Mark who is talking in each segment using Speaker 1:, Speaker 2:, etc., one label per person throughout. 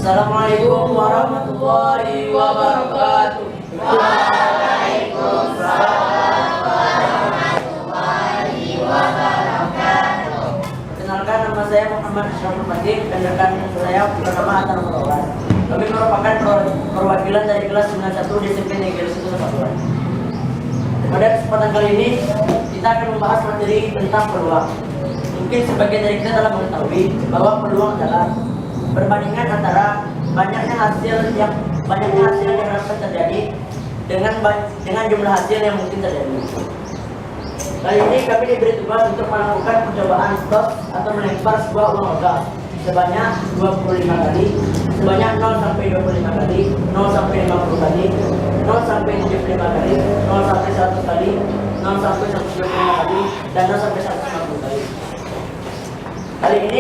Speaker 1: Assalamualaikum warahmatullahi wabarakatuh.
Speaker 2: Waalaikumsalam warahmatullahi wabarakatuh.
Speaker 1: Perkenalkan, nama saya Muhammad Syarul Fatih dan rekan saya bernama Atar Mutawar. Kami merupakan perwakilan dari kelas 91 SMP Negeri 1 Satuan. Pada kesempatan kali ini kita akan membahas materi tentang peluang. Mungkin sebagian dari kita telah mengetahui bahwa peluang adalah perbandingan antara banyaknya hasil yang harus terjadi dengan jumlah hasil yang mungkin terjadi. Kali ini kami diberi tugas untuk melakukan percobaan toss atau melempar sebuah uang logam sebanyak 25 kali, sebanyak 0 sampai 25 kali, 0 sampai 50 kali, 0 sampai 75 kali, 0 sampai 100 kali, 0 sampai 125 kali, dan 0 sampai 150 kali. Kali ini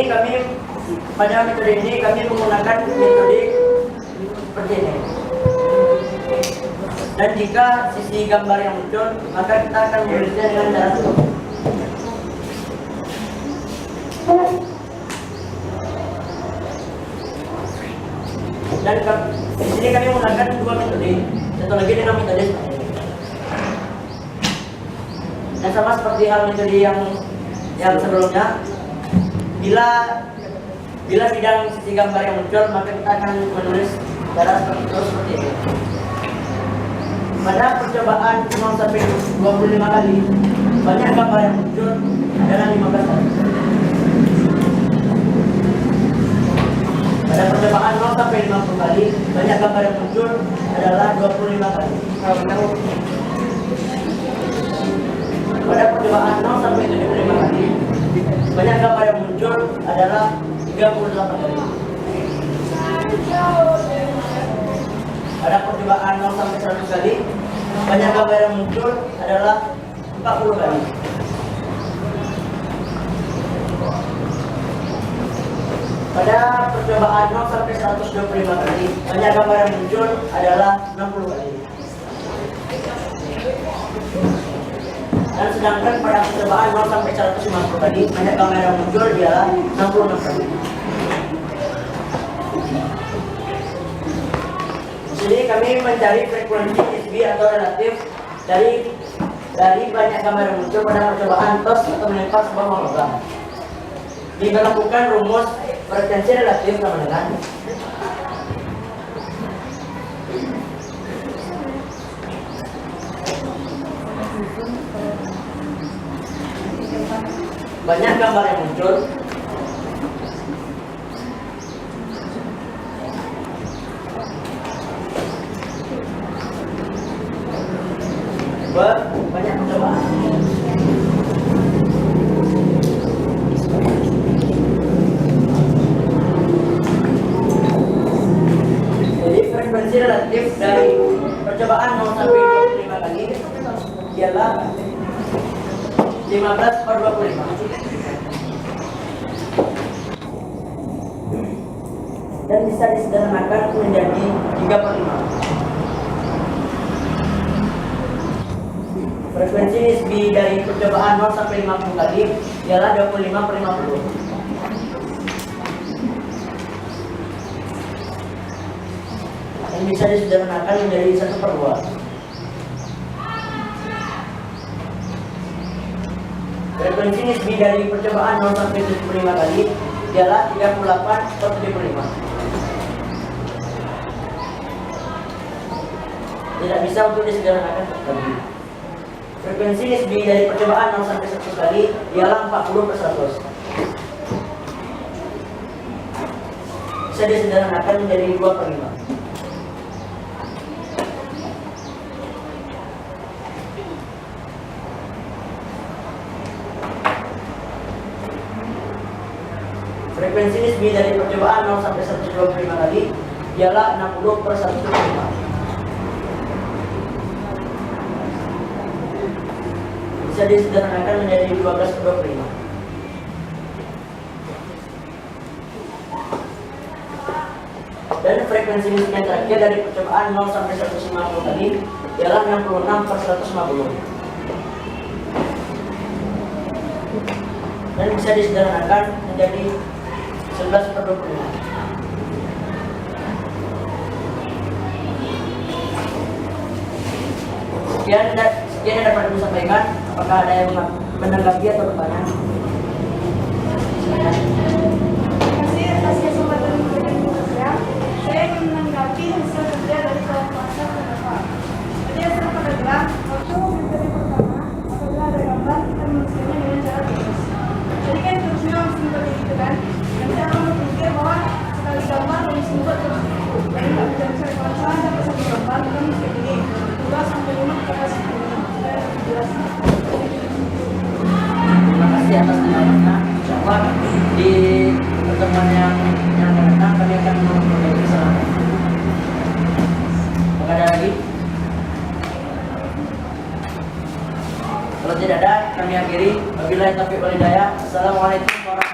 Speaker 1: pada metode ini kami menggunakan metode seperti ini. Dan jika sisi gambar yang muncul, maka kita akan menulisnya dengan cara tutup. Dan di sini kami menggunakan dua metode, satu lagi dengan metode seperti ini. Dan sama seperti hal metode yang sebelumnya, bila bidang sisi gambar yang muncul, maka kita akan menulis cara seperti ini. Pada percobaan 0 sampai 25 kali, banyak gambar yang muncul adalah 15 kali. Pada percobaan 0 sampai 50 kali, banyak gambar yang muncul adalah 25 kali. Pada percobaan 0 sampai 75 kali, banyak gambar yang muncul adalah 38 kali. Pada percobaan 0 sampai 100 kali, banyak gambar yang muncul adalah 40 kali. Pada percobaan 0 sampai 125 kali, banyak gambar yang muncul adalah 60 kali. Dan sedangkan pada percobaan 0 sampai 150 kali, banyak gambar yang muncul ialah 66 kali. Jadi kami mencari frekuensi nisbi atau relatif dari banyak gambar yang muncul pada percobaan toss atau melempar sebuah uang logam. Diberlakukan rumus frekuensi relatif sama dengan banyak gambar yang muncul banyak percobaan. Jadi frekuensi relatif dari percobaan 0 sampai 25 kali ialah 15/25. Dan bisa disederhanakan menjadi 3/5. Frekuensi nisbi dari percobaan 0 sampai 50 kali ialah 25/50. Dan bisa disederhanakan menjadi 1/2. Frekuensi nisbi dari percobaan 0 sampai 75 kali ialah 38/75. Tidak bisa untuk disederhanakan lagi. Frekuensi nisbi dari percobaan 0 sampai 100 kali ialah 40/100. Bisa disederhanakan menjadi 2/5. Frekuensi nisbi dari percobaan 0 sampai 125 kali ialah 60/125. Bisa disederhanakan menjadi 12/25. Dan frekuensi nisbi yang terakhir dari percobaan 0 sampai 150 kali ialah 66/150. Dan bisa disederhanakan menjadi 11/25. Sekian yang dapat kami sampaikan. Apakah ada yang menanggapi atau bertanya? Silakan.
Speaker 3: Terima kasih atas kesempatan yang diberikan kepada saya. Saya ingin menanggapi hasil kerja dari kelompok asal Bapak. Jadi hasil pada graf, waktu metode pertama, apabila ada gambar, kita menuliskannya dengan cara tulis. Jadi kan tulisnya langsung seperti itu kan. Nanti akan berpikir bahwa sekali gambar langsung membuat terus. Jadi nggak bisa misalnya kalau salah sampai satu gambar, kita mesti begini. 2 sampai 5 kita kasih begini. Supaya lebih jelas.
Speaker 1: Terima kasih atas penjelasannya. Insyaallah di pertemuan yang akan datang kami akan memperbaiki kesalahan. Apakah ada lagi? Kalau tidak ada, kami akhiri. Wabillahi taufiq wal hidayah. Assalamualaikum warahmatullahi wabarakatuh.